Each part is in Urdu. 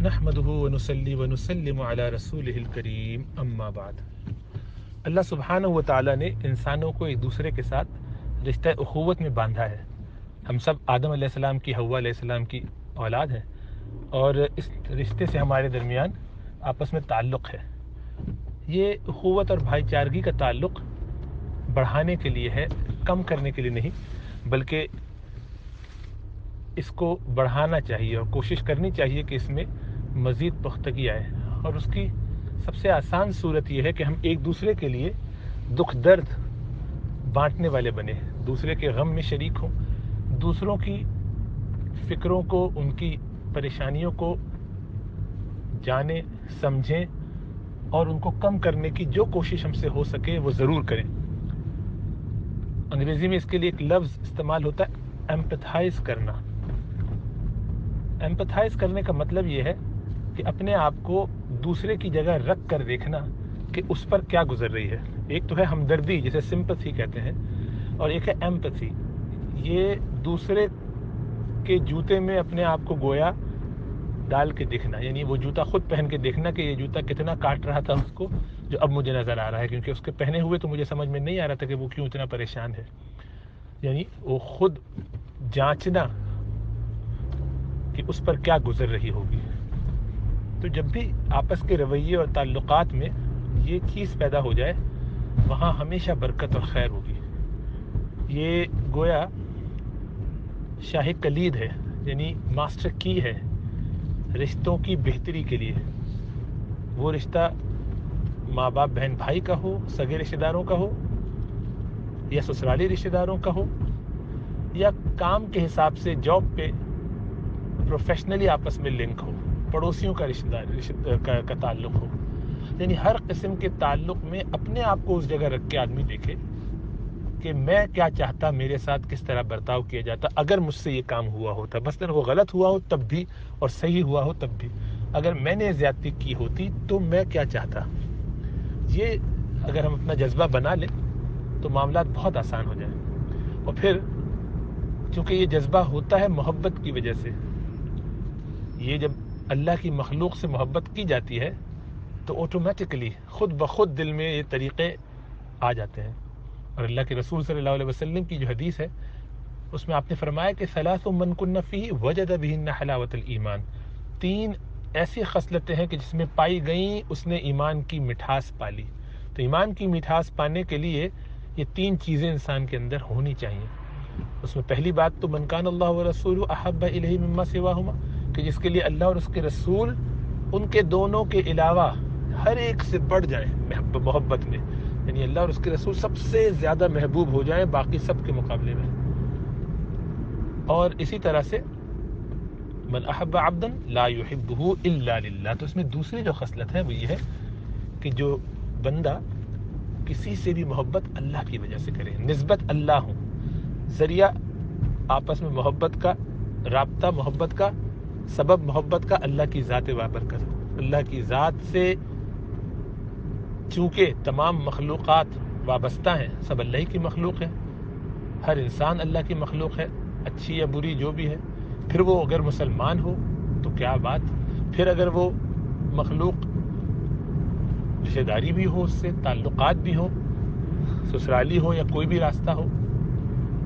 نحمده ونصلي ونسلم على رسوله الکریم اما بعد۔ اللہ سبحانہ و تعالیٰ نے انسانوں کو ایک دوسرے کے ساتھ رشتہ اخوت میں باندھا ہے۔ ہم سب آدم علیہ السلام کی، حوا علیہ السلام کی اولاد ہیں، اور اس رشتے سے ہمارے درمیان آپس میں تعلق ہے۔ یہ اخوت اور بھائی چارگی کا تعلق بڑھانے کے لیے ہے، کم کرنے کے لیے نہیں، بلکہ اس کو بڑھانا چاہیے اور کوشش کرنی چاہیے کہ اس میں مزید پختگی آئے۔ اور اس کی سب سے آسان صورت یہ ہے کہ ہم ایک دوسرے کے لیے دکھ درد بانٹنے والے بنیں، دوسرے کے غم میں شریک ہوں، دوسروں کی فکروں کو، ان کی پریشانیوں کو جانیں، سمجھیں، اور ان کو کم کرنے کی جو کوشش ہم سے ہو سکے وہ ضرور کریں۔ انگریزی میں اس کے لیے ایک لفظ استعمال ہوتا ہے ایمپتھائز کرنا۔ ایمپتھائز کرنے کا مطلب یہ ہے کہ اپنے آپ کو دوسرے کی جگہ رکھ کر دیکھنا کہ اس پر کیا گزر رہی ہے۔ ایک تو ہے ہمدردی، جسے سمپتھی کہتے ہیں، اور ایک ہے ایمپتھی۔ یہ دوسرے کے جوتے میں اپنے آپ کو گویا ڈال کے دیکھنا، یعنی وہ جوتا خود پہن کے دیکھنا کہ یہ جوتا کتنا کاٹ رہا تھا اس کو، جو اب مجھے نظر آ رہا ہے، کیونکہ اس کے پہنے ہوئے تو مجھے سمجھ میں نہیں آ رہا تھا کہ وہ کیوں اتنا پریشان ہے۔ یعنی وہ خود جانچنا کہ اس پر کیا گزر رہی ہوگی۔ تو جب بھی آپس کے رویے اور تعلقات میں یہ چیز پیدا ہو جائے، وہاں ہمیشہ برکت اور خیر ہوگی۔ یہ گویا شاہ کلید ہے، یعنی ماسٹر کی ہے رشتوں کی بہتری کے لیے۔ وہ رشتہ ماں باپ بہن بھائی کا ہو، سگے رشتہ داروں کا ہو، یا سسرالی رشتہ داروں کا ہو، یا کام کے حساب سے جاب پہ پروفیشنلی آپس میں لنک ہو، پڑوسیوں کا کا تعلق ہو۔ یعنی ہر قسم کے تعلق میں اپنے آپ کو اس جگہ رکھ کے آدمی دیکھے کہ میں کیا چاہتا، میرے ساتھ کس طرح برتاؤ کیا جاتا اگر مجھ سے یہ کام ہوا ہوتا، مثلاً وہ غلط ہوا ہو تب بھی اور صحیح ہوا ہو تب بھی، اگر میں نے زیادتی کی ہوتی تو میں کیا چاہتا۔ یہ اگر ہم اپنا جذبہ بنا لیں تو معاملات بہت آسان ہو جائیں۔ اور پھر چونکہ یہ جذبہ ہوتا ہے محبت کی وجہ سے، یہ جب اللہ کی مخلوق سے محبت کی جاتی ہے تو آٹومیٹکلی خود بخود دل میں یہ طریقے آ جاتے ہیں۔ اور اللہ کے رسول صلی اللہ علیہ وسلم کی جو حدیث ہے اس میں آپ نے فرمایا کہ ثلاث من کن فیہ وجد بہن حلاوت الایمان، تین ایسی خصلتیں ہیں کہ جس میں پائی گئیں اس نے ایمان کی مٹھاس پالی۔ تو ایمان کی مٹھاس پانے کے لیے یہ تین چیزیں انسان کے اندر ہونی چاہیے۔ اس میں پہلی بات تو من کان اللہ ورسولہ احب الیہ مما سواہما، کہ جس کے لیے اللہ اور اس کے رسول ان کے دونوں کے علاوہ ہر ایک سے بڑھ جائیں محبت میں، یعنی اللہ اور اس کے رسول سب سے زیادہ محبوب ہو جائیں باقی سب کے مقابلے میں۔ اور اسی طرح سے من احب عبدا لا يحبه الا للہ، تو اس میں دوسری جو خصلت ہے وہ یہ ہے کہ جو بندہ کسی سے بھی محبت اللہ کی وجہ سے کرے، نسبت اللہ ہوں، ذریعہ آپس میں محبت کا، رابطہ محبت کا، سبب محبت کا اللہ کی ذات بابرکت، اللہ کی ذات سے چونکہ تمام مخلوقات وابستہ ہیں، سب اللہ کی مخلوق ہے، ہر انسان اللہ کی مخلوق ہے، اچھی یا بری جو بھی ہے، پھر وہ اگر مسلمان ہو تو کیا بات، پھر اگر وہ مخلوق رشتہ داری بھی ہو، اس سے تعلقات بھی ہو، سسرالی ہو یا کوئی بھی راستہ ہو،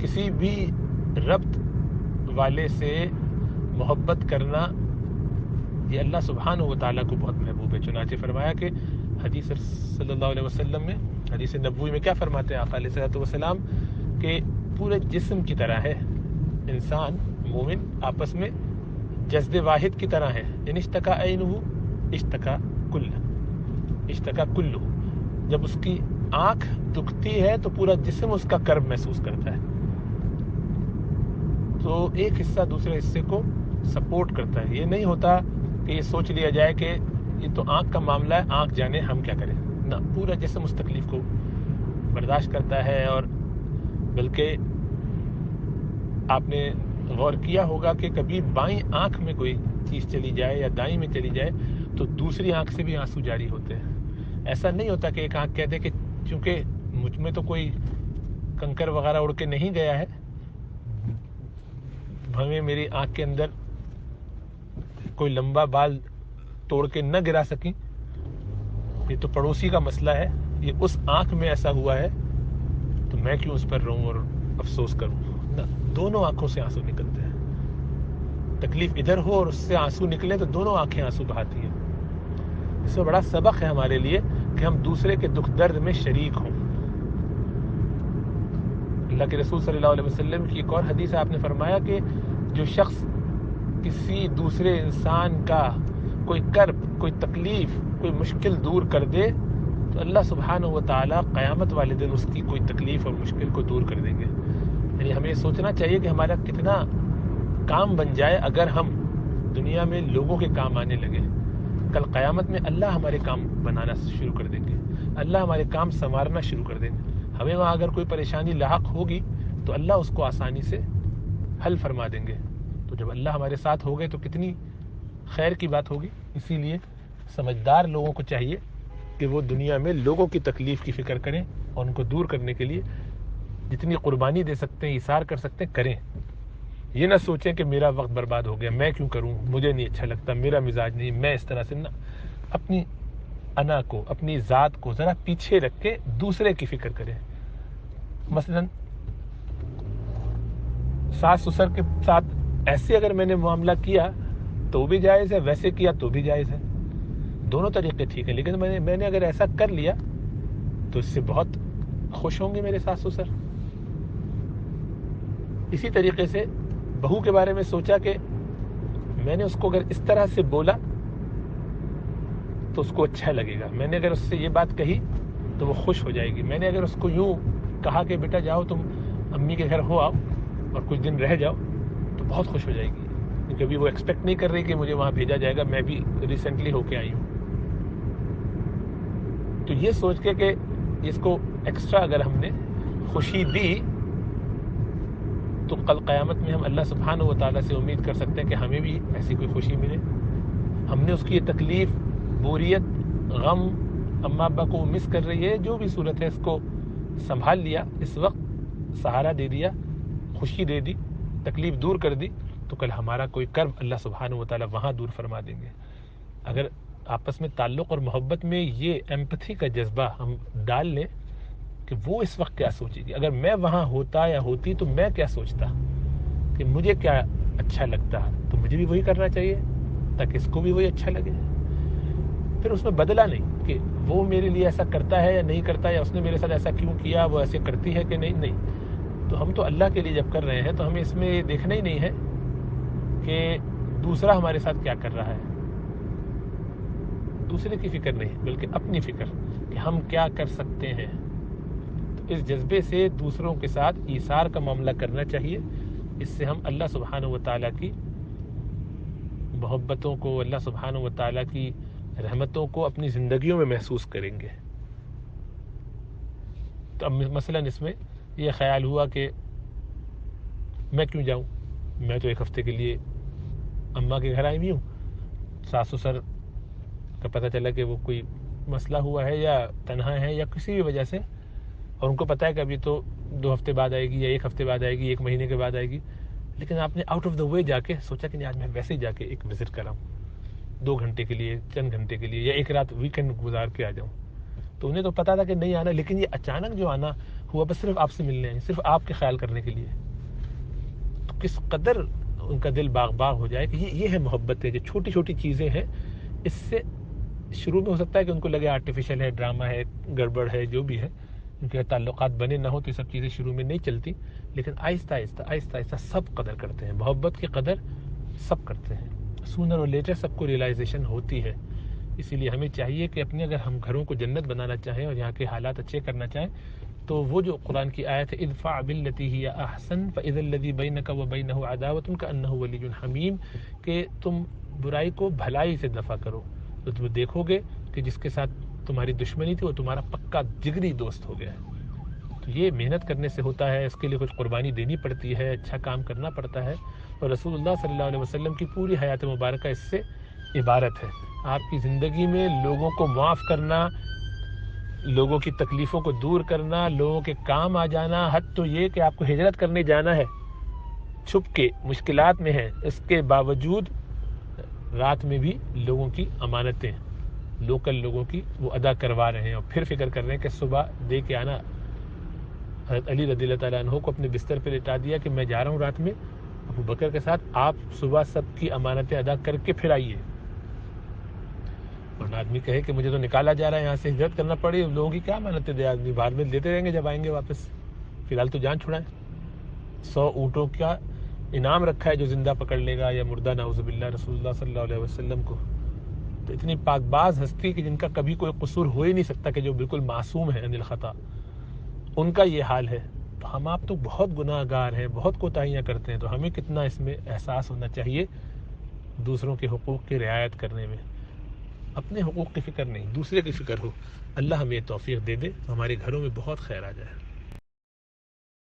کسی بھی ربط والے سے محبت کرنا یہ اللہ سبحانہ و تعالیٰ کو بہت محبوب ہے۔ چنانچہ فرمایا کہ حدیث صلی اللہ علیہ وسلم میں، حدیث نبوی میں کیا فرماتے ہیں آقا علیہ الصلوۃ والسلام، کہ پورے جسم کی طرح ہے انسان مومن، آپس میں جسد واحد کی طرح ہے، ان اشتکا عینہ اشتکا کلہ، جب اس کی آنکھ دکھتی ہے تو پورا جسم اس کا کرب محسوس کرتا ہے، تو ایک حصہ دوسرے حصے کو سپورٹ کرتا ہے۔ یہ نہیں ہوتا کہ یہ سوچ لیا جائے کہ یہ تو آنکھ کا معاملہ ہے، آنکھ جانے ہم کیا کریں، نہ، پورا جسم اس تکلیف کو برداشت کرتا ہے۔ اور بلکہ آپ نے غور کیا ہوگا کہ کبھی بائیں آنکھ میں کوئی چیز چلی جائے یا دائیں میں چلی جائے تو دوسری آنکھ سے بھی آنسو جاری ہوتے ہیں۔ ایسا نہیں ہوتا کہ ایک آنکھ کہہ دے کہ چونکہ مجھ میں تو کوئی کنکر وغیرہ اڑ کے نہیں گیا ہے، ہمیں میری آنکھ کے اندر کوئی لمبا بال توڑ کے نہ گرا سکیں، یہ تو پڑوسی کا مسئلہ ہے، یہ اس آنکھ میں ایسا ہوا ہے تو میں کیوں اس پر رہوں اور افسوس کروں؟ نہ، دونوں آنکھوں سے آنسو نکلتے ہیں. تکلیف ادھر ہو اور اس سے آنسو نکلے تو دونوں آنکھیں آنسو بہاتی ہیں. اس میں بڑا سبق ہے ہمارے لیے کہ ہم دوسرے کے دکھ درد میں شریک ہوں. اللہ کے رسول صلی اللہ علیہ وسلم کی ایک اور حدیث آپ نے فرمایا کہ جو شخص کسی دوسرے انسان کا کوئی کرب، کوئی تکلیف، کوئی مشکل دور کر دے تو اللہ سبحانہ و تعالیٰ قیامت والے دن اس کی کوئی تکلیف اور مشکل کو دور کر دیں گے. یعنی ہمیں سوچنا چاہیے کہ ہمارا کتنا کام بن جائے اگر ہم دنیا میں لوگوں کے کام آنے لگے. کل قیامت میں اللہ ہمارے کام بنانا شروع کر دیں گے، اللہ ہمارے کام سنوارنا شروع کر دیں گے. ہمیں وہاں اگر کوئی پریشانی لاحق ہوگی تو اللہ اس کو آسانی سے حل فرما دیں گے. تو جب اللہ ہمارے ساتھ ہو گئے تو کتنی خیر کی بات ہوگی. اسی لیے سمجھدار لوگوں کو چاہیے کہ وہ دنیا میں لوگوں کی تکلیف کی فکر کریں اور ان کو دور کرنے کے لیے جتنی قربانی دے سکتے ہیں، ایثار کر سکتے ہیں، کریں. یہ نہ سوچیں کہ میرا وقت برباد ہو گیا، میں کیوں کروں، مجھے نہیں اچھا لگتا، میرا مزاج نہیں، میں اس طرح سے نہ. اپنی انا کو، اپنی ذات کو ذرا پیچھے رکھ کے دوسرے کی فکر کریں. مثلا ساس سسر کے ساتھ ایسے اگر میں نے معاملہ کیا تو بھی جائز ہے، ویسے کیا تو بھی جائز ہے، دونوں طریقے ٹھیک ہیں. لیکن میں نے اگر ایسا کر لیا تو اس سے بہت خوش ہوں گے میرے ساس سسر. اسی طریقے سے بہو کے بارے میں سوچا کہ میں نے اس کو اگر اس طرح سے بولا تو اس کو اچھا لگے گا، میں نے اگر اس سے یہ بات کہی تو وہ خوش ہو جائے گی، میں نے اگر اس کو یوں کہا کہ بیٹا جاؤ تم امی کے گھر ہو آؤ اور کچھ دن رہ جاؤ تو بہت خوش ہو جائے گی، کیونکہ ابھی وہ ایکسپیکٹ نہیں کر رہی کہ مجھے وہاں بھیجا جائے گا، میں بھی ریسنٹلی ہو کے آئی ہوں. تو یہ سوچ کے کہ اس کو ایکسٹرا اگر ہم نے خوشی دی تو کل قیامت میں ہم اللہ سبحانہ و تعالیٰ سے امید کر سکتے ہیں کہ ہمیں بھی ایسی کوئی خوشی ملے. ہم نے اس کی یہ تکلیف، بوریت، غم، اماں ابا کو مس کر رہی ہے، جو بھی صورت ہے، اس کو سنبھال لیا، اس وقت سہارا دے دیا، خوشی دے دی، تکلیف دور کر دی، تو کل ہمارا کوئی کرب اللہ سبحانہ و تعالیٰ وہاں دور فرما دیں گے. اگر آپس میں تعلق اور محبت میں یہ ایمپتھی کا جذبہ ہم ڈال لیں کہ وہ اس وقت کیا سوچے گی، اگر میں وہاں ہوتا یا ہوتی تو میں کیا سوچتا، کہ مجھے کیا اچھا لگتا، تو مجھے بھی وہی کرنا چاہیے تاکہ اس کو بھی وہی اچھا لگے. پھر اس میں بدلا نہیں کہ وہ میرے لیے ایسا کرتا ہے یا نہیں کرتا، یا اس نے میرے ساتھ ایسا کیوں کیا، وہ ایسے کرتی ہے کہ نہیں. تو ہم تو اللہ کے لیے جب کر رہے ہیں تو ہمیں اس میں دیکھنا ہی نہیں ہے کہ دوسرا ہمارے ساتھ کیا کر رہا ہے. دوسرے کی فکر نہیں بلکہ اپنی فکر کہ ہم کیا کر سکتے ہیں. تو اس جذبے سے دوسروں کے ساتھ ایثار کا معاملہ کرنا چاہیے. اس سے ہم اللہ سبحانہ و تعالیٰ کی محبتوں کو، اللہ سبحانہ و تعالیٰ کی رحمتوں کو اپنی زندگیوں میں محسوس کریں گے. تو اب مثلا اس میں یہ خیال ہوا کہ میں کیوں جاؤں، میں تو ایک ہفتے کے لیے اماں کے گھر آئی ہوئی ہوں، ساس سسر کا پتہ چلا کہ وہ کوئی مسئلہ ہوا ہے یا تنہا ہے یا کسی بھی وجہ سے، اور ان کو پتہ ہے کہ ابھی تو 2 ہفتے بعد آئے گی یا 1 ہفتے بعد آئے گی، 1 مہینے کے بعد آئے گی، لیکن آپ نے آؤٹ آف دا وے جا کے سوچا کہ نہیں آج میں ویسے ہی جا کے ایک وزٹ کراؤں 2 گھنٹے کے لیے، چند گھنٹے کے لیے، یا ایک رات ویکینڈ گزار کے آ جاؤں. تو انہیں تو پتا تھا کہ نہیں آنا، لیکن یہ اچانک جو آنا ہوا بس صرف آپ سے ملنے آئے، صرف آپ کے خیال کرنے کے لیے. تو کس قدر ان کا دل باغ باغ ہو جائے کہ یہ ہے محبت ہے. جو چھوٹی چھوٹی چیزیں ہیں، اس سے شروع میں ہو سکتا ہے کہ ان کو لگے آرٹیفیشل ہے، ڈرامہ ہے، گڑبڑ ہے، جو بھی ہے، ان کے تعلقات بنے نہ ہو تو یہ سب چیزیں شروع میں نہیں چلتی، لیکن آہستہ آہستہ سب قدر کرتے ہیں. محبت کی قدر سب کرتے ہیں. سونر اور لیٹر سب کو ریلائزیشن ہوتی ہے. اسی لیے ہمیں چاہیے کہ اپنے اگر ہم گھروں کو جنت بنانا چاہیں اور یہاں کے حالات اچھے کرنا چاہیں تو وہ جو قرآن کی آیت ہے ادفع باللتی ہی احسن فاذا الذی بینک وبینہ عداوۃ کانہ ولی حمیم، کہ تم برائی کو بھلائی سے دفع کرو تو تم دیکھو گے کہ جس کے ساتھ تمہاری دشمنی تھی وہ تمہارا پکا جگری دوست ہو گیا ہے. تو یہ محنت کرنے سے ہوتا ہے، اس کے لیے کچھ قربانی دینی پڑتی ہے، اچھا کام کرنا پڑتا ہے. اور رسول اللہ صلی اللہ علیہ وسلم کی پوری حیات مبارکہ اس سے عبارت ہے. آپ کی زندگی میں لوگوں کو معاف کرنا، لوگوں کی تکلیفوں کو دور کرنا، لوگوں کے کام آ جانا، حد تو یہ کہ آپ کو ہجرت کرنے جانا ہے، چھپ کے مشکلات میں ہے، اس کے باوجود رات میں بھی لوگوں کی امانتیں لوکل لوگوں کی وہ ادا کروا رہے ہیں، اور پھر فکر کر رہے ہیں کہ صبح دے کے آنا۔ حضرت علی رضی اللہ تعالیٰ عنہ کو اپنے بستر پہ لٹا دیا کہ میں جا رہا ہوں رات میں ابو بکر کے ساتھ، آپ صبح سب کی امانتیں ادا کر کے پھر آئیے۔ اور آدمی کہے کہ مجھے تو نکالا جا رہا ہے یہاں سے، ہجرت کرنا پڑی، لوگوں کی کیا امانتیں دے آدمی، بعد میں دیتے رہیں گے جب آئیں گے واپس، فی الحال تو جان چھڑائیں۔ 100 اونٹوں کا انعام رکھا ہے جو زندہ پکڑ لے گا یا مردہ، نعوذ باللہ، رسول اللہ صلی اللہ علیہ وسلم کو۔ تو اتنی پاک باز ہستی کہ جن کا کبھی کوئی قصور ہو ہی نہیں سکتا، کہ جو بالکل معصوم ہے عن الخطا، ان کا یہ حال ہے۔ تو ہم آپ تو بہت گناہ گار ہیں، بہت کوتاہیاں کرتے ہیں، تو ہمیں کتنا اس میں احساس ہونا چاہیے دوسروں کے حقوق کی رعایت کرنے میں۔ اپنے حقوق کی فکر نہیں، دوسرے کی فکر ہو۔ اللہ ہمیں یہ توفیق دے دے، ہمارے گھروں میں بہت خیر آ جائے۔